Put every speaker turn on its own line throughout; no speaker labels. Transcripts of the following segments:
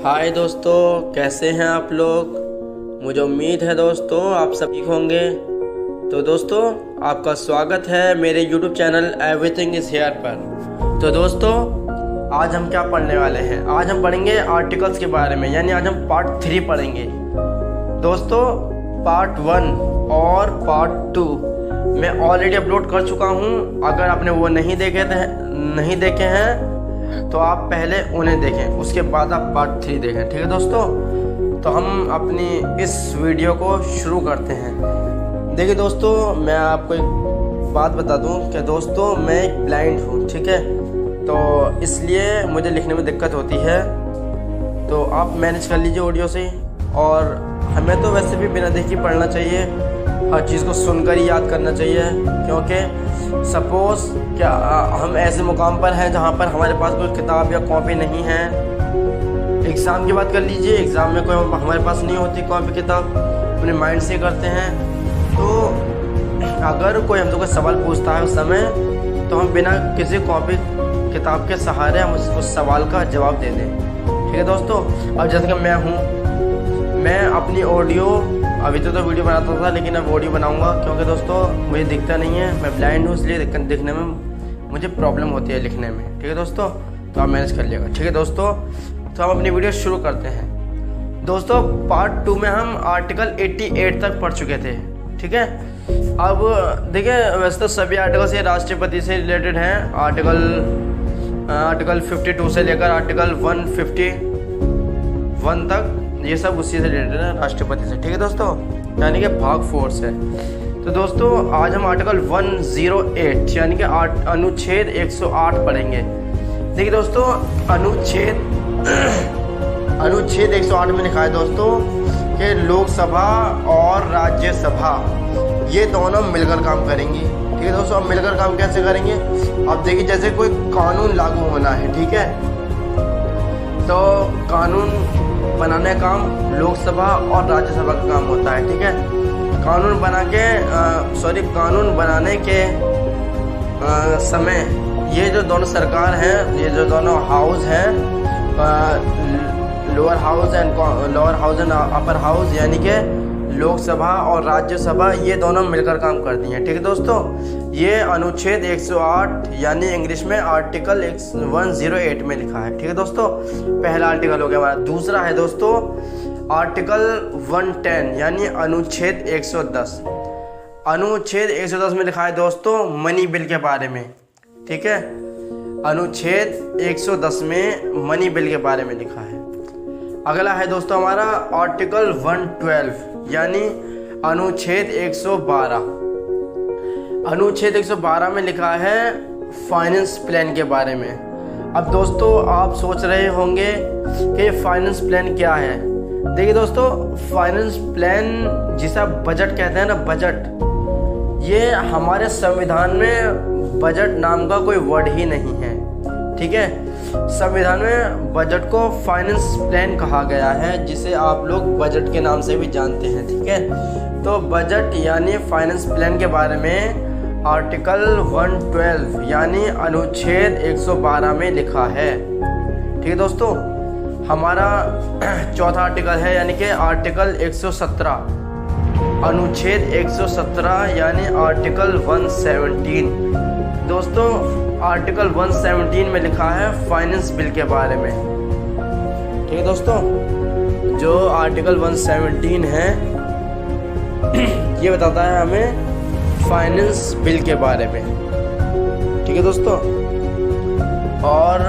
हाय दोस्तों, कैसे हैं आप लोग। मुझे उम्मीद है दोस्तों आप सब ठीक होंगे। तो दोस्तों आपका स्वागत है मेरे YouTube channel everything is here पर। तो दोस्तों आज हम क्या पढ़ने वाले हैं। आज हम पढ़ेंगे आर्टिकल्स के बारे में, यानी आज हम पार्ट 3 पढ़ेंगे। दोस्तों पार्ट 1 और पार्ट 2 मैं ऑलरेडी अपलोड कर चुका हूं। अगर आपने वो नहीं देखे हैं तो आप पहले उन्हें देखें, उसके बाद आप पार्ट 3 देखें। ठीक है दोस्तों, तो हम अपनी इस वीडियो को शुरू करते हैं। देखिए दोस्तों, मैं आपको एक बात बता दूं कि दोस्तों मैं एक ब्लाइंड हूँ, ठीक है। तो इसलिए मुझे लिखने में दिक्कत होती है, तो आप मैनेज कर लीजिए ऑडियो से। और हमें तो वैसे भी बिना देखे पढ़ना चाहिए, हर चीज़ को सुनकर ही याद करना चाहिए, क्योंकि सपोज़ क्या हम ऐसे मुकाम पर हैं जहाँ पर हमारे पास कोई किताब या कॉपी नहीं है। एग्ज़ाम की बात कर लीजिए, एग्ज़ाम में कोई हमारे पास नहीं होती कॉपी किताब, अपने माइंड से करते हैं। तो अगर कोई हमसे कोई सवाल पूछता है उस समय, तो हम बिना किसी कॉपी किताब के सहारे हम उस सवाल का जवाब दे दें। ठीक है दोस्तों। अब जैसे कि मैं अपनी ऑडियो अभी तो वीडियो बनाता था, लेकिन अब ऑडियो बनाऊंगा, क्योंकि दोस्तों मुझे दिखता नहीं है, मैं ब्लाइंड हूँ, इसलिए दिखने में मुझे प्रॉब्लम होती है लिखने में। ठीक है दोस्तों, तो आप मैनेज कर लिएगा। ठीक है दोस्तों, तो हम अपनी वीडियो शुरू करते हैं। दोस्तों पार्ट 2 में हम आर्टिकल 88 तक पढ़ चुके थे। ठीक है, अब देखिए वैसे तो सभी आर्टिकल से राष्ट्रपति से रिलेटेड हैं। आर्टिकल 52 से लेकर आर्टिकल 151 तक ये सब उसी से रिलेटेड है, राष्ट्रपति से। ठीक है दोस्तों, यानी कि भाग 4 से। तो दोस्तों आज हम आर्टिकल 108 यानी कि अनुच्छेद 108 पढ़ेंगे। देखिए दोस्तों अनुच्छेद 108 में लिखा है दोस्तों कि लोकसभा और राज्यसभा ये दोनों मिलकर काम करेंगी। ठीक है दोस्तों, अब मिलकर काम कैसे करेंगे। अब देखिए जैसे कोई कानून लागू होना है, ठीक है, तो कानून बनाने का काम लोकसभा और राज्यसभा का काम होता है। ठीक है, कानून बनाने के समय ये जो दोनों सरकार हैं, ये जो दोनों हाउस हैं, lower house and upper house, यानी कि लोकसभा और राज्यसभा ये दोनों मिलकर काम करती हैं। ठीक है दोस्तों, ये अनुच्छेद 108 यानी इंग्लिश में आर्टिकल 108 में लिखा है। ठीक है दोस्तों, पहला आर्टिकल हो गया हमारा। दूसरा है दोस्तों आर्टिकल 110 यानी अनुच्छेद 110। अनुच्छेद 110 में लिखा है दोस्तों मनी बिल के बारे में। ठीक है, अनुच्छेद 110 में मनी बिल के बारे में लिखा है। अगला है दोस्तों हमारा आर्टिकल 112 यानी अनुच्छेद 112। अनुच्छेद 112 में लिखा है फाइनेंस प्लान के बारे में। अब दोस्तों आप सोच रहे होंगे कि फाइनेंस प्लान क्या है। देखिए दोस्तों, फाइनेंस प्लान जिसे आप बजट कहते हैं ना, बजट, ये हमारे संविधान में बजट नाम का कोई वर्ड ही नहीं है। ठीक है, संविधान में बजट को फाइनेंस प्लान कहा गया है, जिसे आप लोग बजट के नाम से भी जानते हैं। ठीक है, तो बजट यानी फाइनेंस प्लान के बारे में आर्टिकल 112 यानी अनुच्छेद 112 में लिखा है। ठीक है दोस्तों, हमारा चौथा आर्टिकल है, यानी कि आर्टिकल 117, अनुच्छेद 117 यानी आर्टिकल 117। दोस्तों आर्टिकल 117 में लिखा है फाइनेंस बिल के बारे में। ठीक है दोस्तों, जो आर्टिकल 117 है ये बताता है हमें फाइनेंस बिल के बारे में। ठीक है दोस्तों, और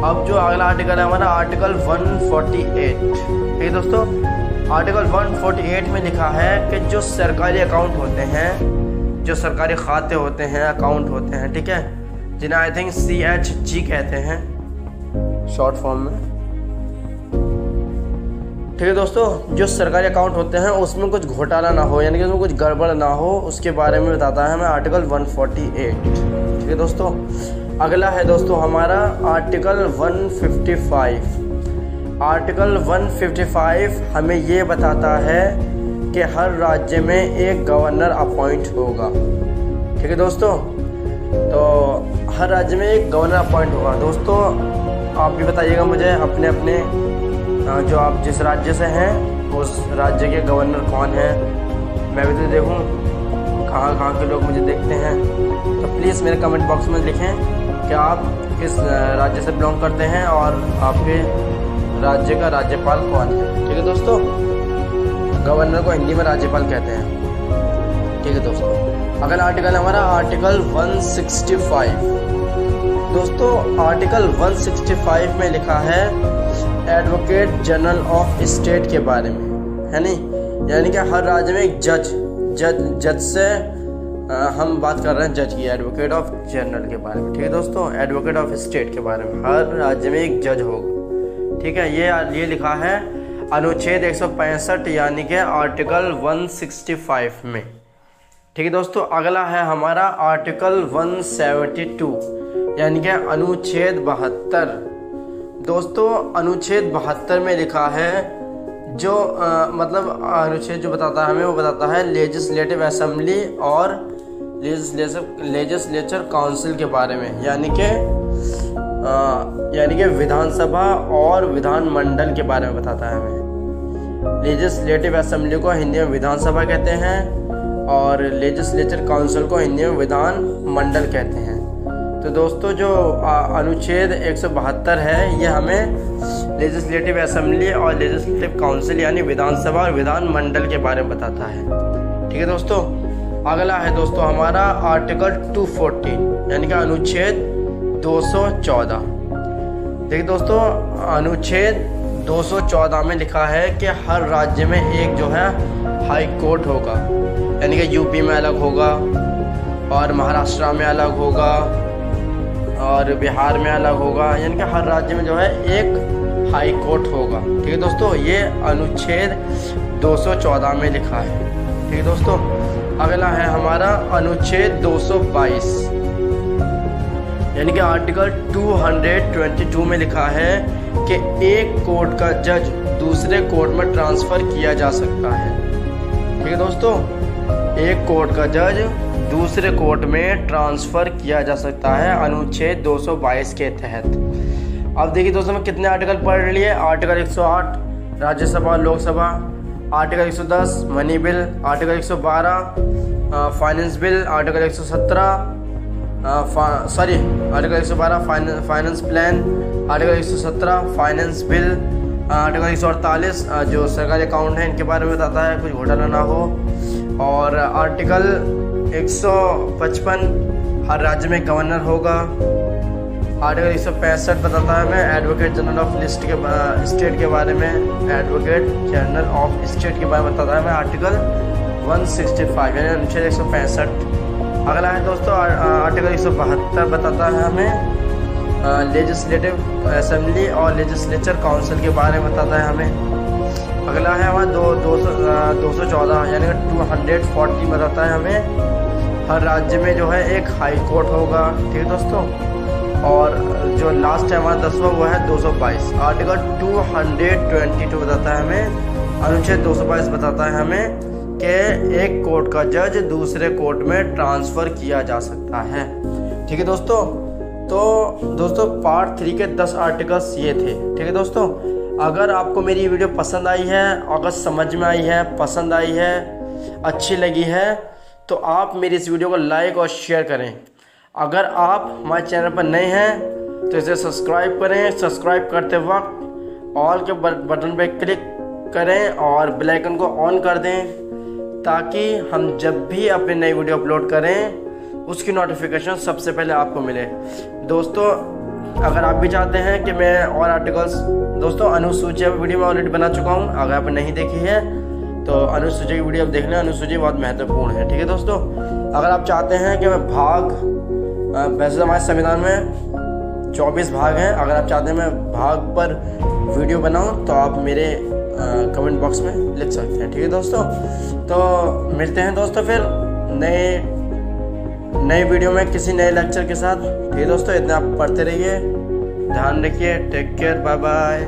अब जो अगला आर्टिकल है हमारा आर्टिकल 148। ठीक है दोस्तों, आर्टिकल 148 में लिखा है कि जो सरकारी अकाउंट होते हैं, जो सरकारी खाते होते हैं, अकाउंट होते हैं, ठीक है, जिन्हें आई थिंक CHG कहते हैं शॉर्ट फॉर्म में। ठीक है दोस्तों, जो सरकारी अकाउंट होते हैं उसमें कुछ घोटाला ना हो, यानी कि उसमें कुछ गड़बड़ ना हो, उसके बारे में बताता है हमें आर्टिकल 148। ठीक है दोस्तों, अगला है दोस्तों हमारा आर्टिकल 155। आर्टिकल 155 हमें ये बताता है कि हर राज्य में एक गवर्नर अपॉइंट होगा। ठीक है दोस्तों, तो हर राज्य में एक गवर्नर अपॉइंट होगा। दोस्तों आप भी बताइएगा मुझे अपने अपने जो आप जिस राज्य से हैं उस राज्य के गवर्नर कौन है, मैं भी तो देखूं कहाँ कहाँ के लोग मुझे देखते हैं। तो प्लीज़ मेरे कमेंट बॉक्स में लिखें कि आप किस राज्य से बिलोंग करते हैं और आपके राज्य का राज्यपाल कौन है। ठीक है दोस्तों, गवर्नर को हिंदी में राज्यपाल कहते हैं। ठीक है दोस्तों, अगला आर्टिकल हमारा आर्टिकल 165। दोस्तों आर्टिकल 165 में लिखा है एडवोकेट जनरल ऑफ स्टेट के बारे में, है नहीं, यानी कि हर राज्य में एक जज से हम बात कर रहे हैं जज की, एडवोकेट ऑफ जनरल के बारे में। ठीक है दोस्तों, एडवोकेट ऑफ स्टेट के बारे में हर राज्य में एक जज होगा। ठीक है, ये लिखा है अनुच्छेद 165 यानी कि आर्टिकल 165 में। ठीक है दोस्तों, अगला है हमारा आर्टिकल 172 यानी कि अनुच्छेद 72। दोस्तों अनुच्छेद 72 में लिखा है जो मतलब अनुच्छेद जो बताता है हमें, वो बताता है लेजिस्लेटिव असेंबली और लेजिस्लेचर काउंसिल के बारे में, यानी कि विधानसभा और विधानमंडल के बारे में बताता है हमें। लेजिस्लेटिव असेंबली को हिंदी में विधानसभा कहते हैं और लेजिस्लेचर काउंसिल को हिंदी में विधानमंडल कहते हैं। तो दोस्तों जो अनुच्छेद 172 है ये हमें लेजिस्लेटिव असेंबली और लेजिस्लेटिव काउंसिल यानी विधानसभा और विधानमंडल के बारे में बताता है। ठीक है दोस्तों, अगला है दोस्तों हमारा आर्टिकल 214 यानी कि अनुच्छेद 214। देखिए दोस्तों अनुच्छेद 214 में लिखा है कि हर राज्य में एक जो है हाई कोर्ट होगा, यानी कि यूपी में अलग होगा और महाराष्ट्र में अलग होगा और बिहार में अलग होगा, यानी कि हर राज्य में जो है एक हाई कोर्ट होगा। ठीक है दोस्तों, ये अनुच्छेद 214 में लिखा है। ठीक है दोस्तों, अगला है हमारा अनुच्छेद 222 यानी कि आर्टिकल 222 में लिखा है कि एक कोर्ट का जज दूसरे कोर्ट में ट्रांसफ़र किया जा सकता है। ठीक है दोस्तों, एक कोर्ट का जज दूसरे कोर्ट में ट्रांसफ़र किया जा सकता है अनुच्छेद 222 के तहत। अब देखिए दोस्तों मैं कितने आर्टिकल पढ़ लिए। आर्टिकल 108 राज्यसभा और Lok Sabha, article 110 money bill, article 112 finance bill, article 117 article 112 finance plan, article 117 finance bill, article 148 जो सरकारी अकाउंट है इनके बारे में बताता है कुछ घोटाला ना हो, और आर्टिकल 155 हर राज्य में गवर्नर होगा। आर्टिकल 165 बताता है हमें एडवोकेट जनरल ऑफ स्टेट के बारे में, एडवोकेट जनरल ऑफ स्टेट के बारे में बताता है हमें आर्टिकल 165 यानी अनुच्छेद 165। अगला है दोस्तों आर्टिकल 172 बताता है हमें लेजिस्लेटिव असेंबली और लेजिस्लेचर काउंसिल के बारे में बताता है हमें। अगला है हमारा 214 यानी कि 240 बताता है हमें हर राज्य में जो है एक हाई कोर्ट होगा। ठीक है दोस्तों, और जो लास्ट है हमारा 10वां वो है 222 आर्टिकल 222 बताता है हमें, अनुच्छेद 222 बताता है हमें कि एक कोर्ट का जज दूसरे कोर्ट में ट्रांसफ़र किया जा सकता है। ठीक है दोस्तों, तो दोस्तों पार्ट 3 के 10 आर्टिकल्स ये थे। ठीक है दोस्तों, अगर आपको मेरी वीडियो पसंद आई है, अगर समझ में आई है, पसंद आई है, अच्छी लगी है, तो आप मेरी इस वीडियो को लाइक और शेयर करें। अगर आप हमारे चैनल पर नए हैं तो इसे सब्सक्राइब करें। सब्सक्राइब करते वक्त ऑल के बटन पर क्लिक करें और बेल आइकन को ऑन कर दें ताकि हम जब भी अपनी नई वीडियो अपलोड करें उसकी नोटिफिकेशन सबसे पहले आपको मिले। दोस्तों अगर आप भी चाहते हैं कि मैं और आर्टिकल्स, दोस्तों अनुसूची वीडियो में ऑलरेडी बना चुका हूँ, अगर आपने नहीं देखी है तो अनुसूची की वीडियो आप देख लें। अनुसूची बहुत महत्वपूर्ण है। ठीक है दोस्तों, अगर आप चाहते हैं कि मैं वैसे हमारे संविधान में 24 भाग हैं, अगर आप चाहते हैं मैं भाग पर वीडियो बनाऊं तो आप मेरे कमेंट बॉक्स में लिख सकते हैं। ठीक है दोस्तों, तो मिलते हैं दोस्तों फिर नए वीडियो में किसी नए लेक्चर के साथ। ठीक है दोस्तों, इतना आप पढ़ते रहिए, ध्यान रखिए, टेक केयर, बाय बाय।